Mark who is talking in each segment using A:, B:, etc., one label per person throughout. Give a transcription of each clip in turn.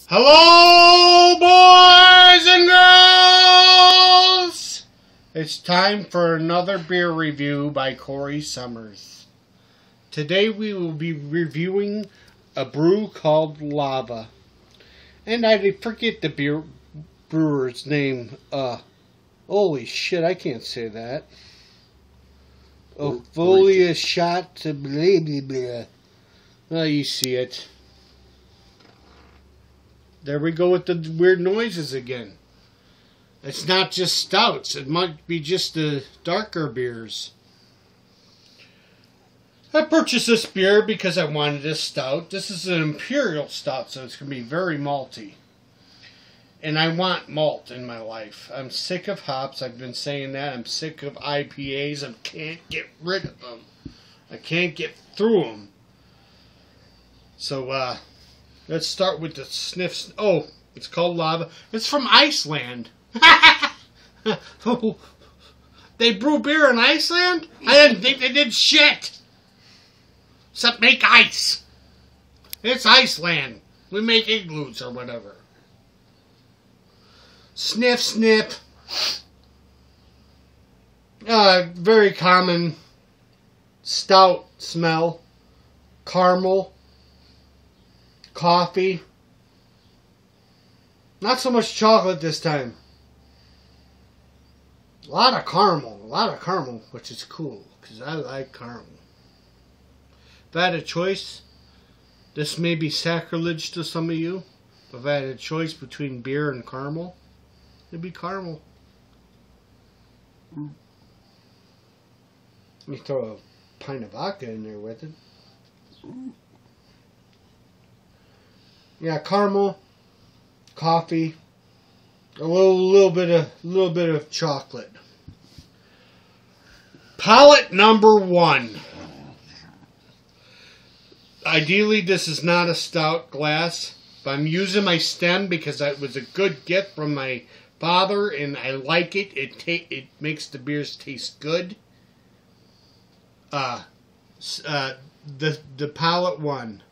A: Hello, boys and girls! It's time for another beer review by Corey Summers. Today we will be reviewing a brew called Lava. And I forget the brewer's name. Holy shit, I can't say that. Folia shot to blah blah blah. Oh, you see it. There we go with the weird noises again. It's not just stouts. It might be just the darker beers. I purchased this beer because I wanted a stout. This is an Imperial stout, so it's going to be very malty. And I want malt in my life. I'm sick of hops. I've been saying that. I'm sick of IPAs. I can't get rid of them. I can't get through them. So, let's start with the sniffs. Oh, it's called Lava. It's from Iceland. They brew beer in Iceland? I didn't think they did shit. Except make ice. It's Iceland. We make igloos or whatever. Sniff, snip. Very common stout smell. Caramel. Coffee. Not so much chocolate this time. A lot of caramel, which is cool, because I like caramel. If I had a choice, this may be sacrilege to some of you, but if I had a choice between beer and caramel, it'd be caramel. Let me throw a pint of vodka in there with it. Yeah, caramel, coffee, a little bit of chocolate. Palette number 1. Ideally, this is not a stout glass, but I'm using my stem because it was a good gift from my father, and I like it. It makes the beers taste good. The Palette 1.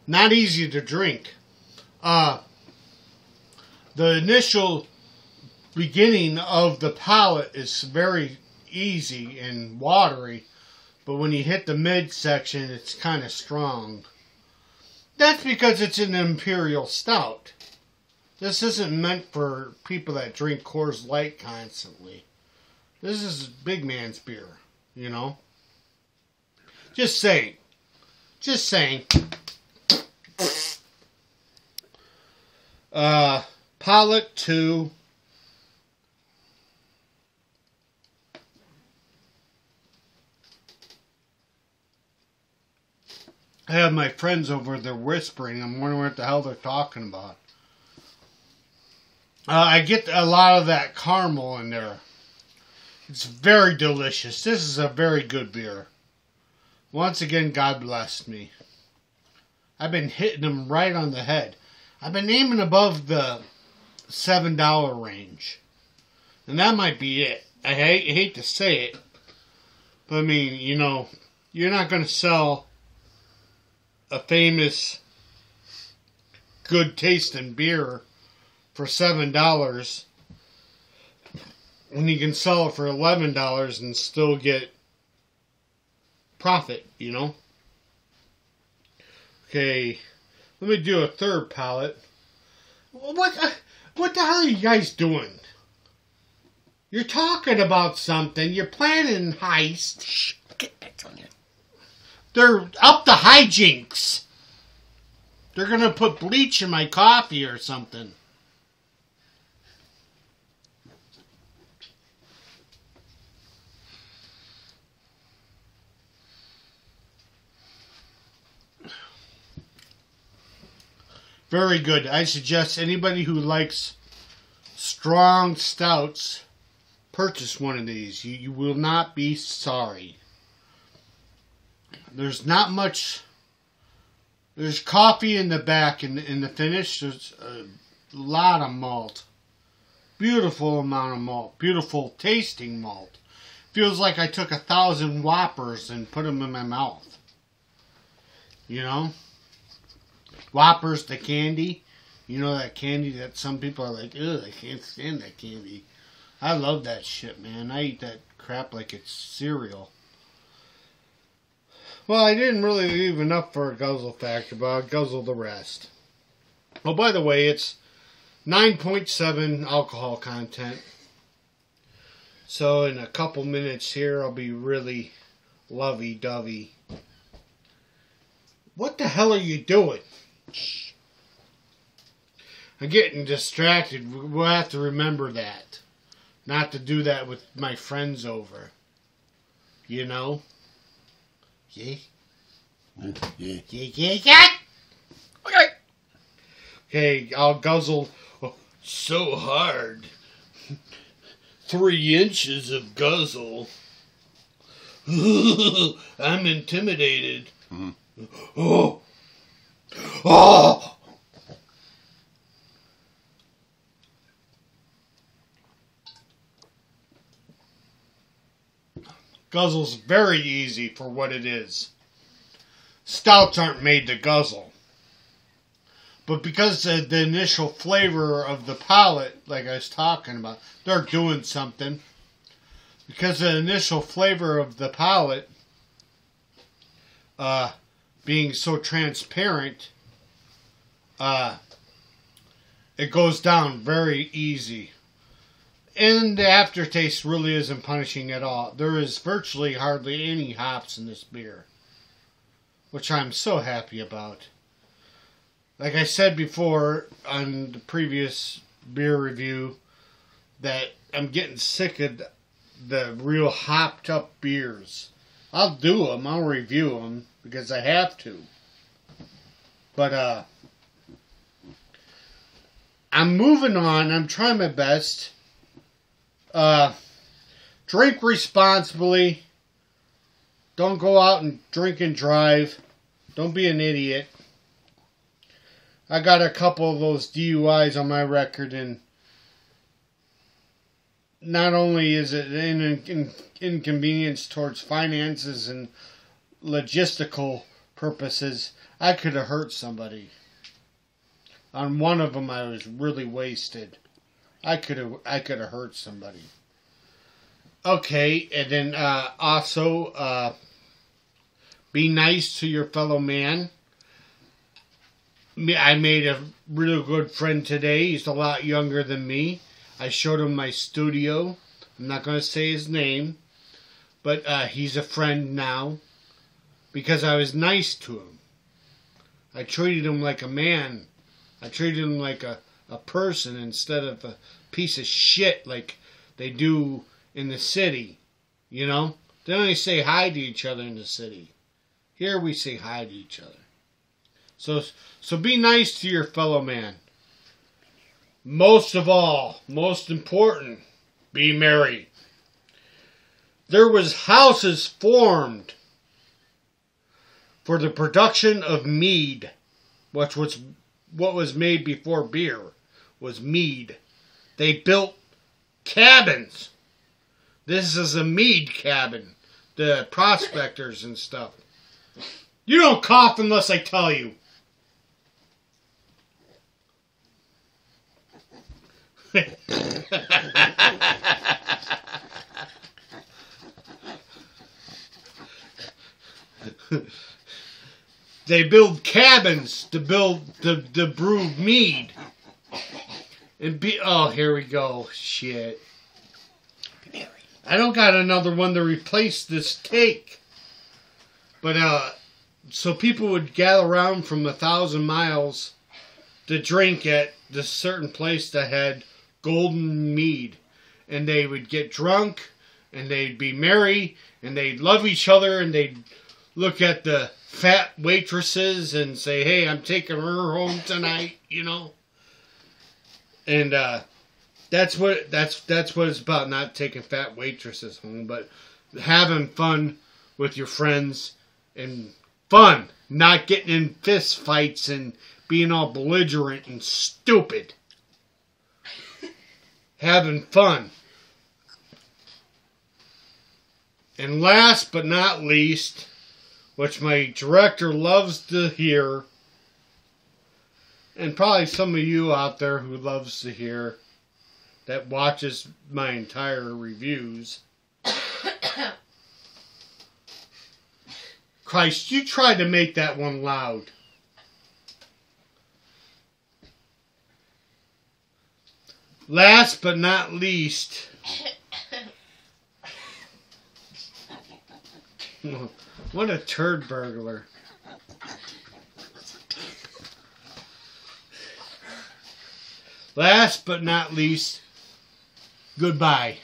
A: Not easy to drink. The initial beginning of the palate is very easy and watery, but when you hit the midsection, it's kind of strong. That's because it's an Imperial stout. This isn't meant for people that drink Coors Light constantly. This is big man's beer, you know? Just saying. Just saying. Palette 2. I have my friends over there whispering. I'm wondering what the hell they're talking about. I get a lot of that caramel in there. It's very delicious. This is a very good beer. Once again, God bless me. I've been hitting them right on the head. I've been aiming above the $7 range. And that might be it. I hate to say it. But I mean, you know, you're not going to sell a famous, good tasting beer for $7 when you can sell it for $11 and still get profit, you know? Okay, let me do a third palette. What the hell are you guys doing? You're talking about something. You're planning heist. Shh, get that on you. They're up to hijinks. They're going to put bleach in my coffee or something. Very good. I suggest anybody who likes strong stouts purchase one of these. You will not be sorry. There's not much. There's coffee in the back in the finish. There's a lot of malt. Beautiful amount of malt. Beautiful tasting malt. feels like I took 1,000 Whoppers and put them in my mouth. You know? Whoppers, the candy. You know that candy that some people are like, ugh, I can't stand that candy. I love that shit, man. I eat that crap like it's cereal. Well, I didn't really leave enough for a guzzle factor, but I'll guzzle the rest. Oh, by the way, it's 9.7 alcohol content. So in a couple minutes here, I'll be really lovey-dovey. What the hell are you doing? I'm getting distracted. We'll have to remember that. Not to do that with my friends over. You know? Yeah? Yeah.
B: Okay.
A: Okay, I'll guzzle so hard. 3 inches of guzzle. I'm intimidated. Mm-hmm. Oh! Oh! Guzzle's very easy for what it is. Stouts aren't made to guzzle. But because the initial flavor of the palate, like I was talking about, they're doing something. Because the initial flavor of the palate being so transparent, it goes down very easy. And the aftertaste really isn't punishing at all. There is virtually hardly any hops in this beer, which I'm so happy about. Like I said before on the previous beer review, that I'm getting sick of the real hopped up beers. I'll do them, I'll review them, because I have to. But, I'm moving on, I'm trying my best. Drink responsibly. Don't go out and drink and drive. Don't be an idiot. I got a couple of those DUIs on my record, and not only is it an inconvenience towards finances and logistical purposes, I could have hurt somebody. On one of them, I was really wasted. I could have hurt somebody. Okay, and then also be nice to your fellow man. I made a really good friend today. He's a lot younger than me. I showed him my studio. I'm not going to say his name, but he's a friend now because I was nice to him. I treated him like a man. I treated him like a person instead of a piece of shit like they do in the city. You know? They only say hi to each other in the city. Here we say hi to each other. So be nice to your fellow man. Most of all, most important, be merry. There was houses formed for the production of mead, which was what was made before beer, was mead. They built cabins. This is a mead cabin. The prospectors and stuff. You don't cough unless I tell you. They build cabins to brew mead. And oh, here we go. Shit. I don't got another one to replace this take. But so people would gather around from 1,000 miles to drink at this certain place that had golden mead. And they would get drunk, and they'd be merry, and they'd love each other, and they'd look at the fat waitresses and say, hey, I'm taking her home tonight, you know. And that's what it's about, not taking fat waitresses home, but having fun with your friends, and fun, not getting in fist fights and being all belligerent and stupid. Having fun. And last but not least, which my director loves to hear, and probably some of you out there who loves to hear, that watches my entire reviews. Christ, you tried to make that one loud. Last but not least, what a turd burglar. Last but not least, goodbye.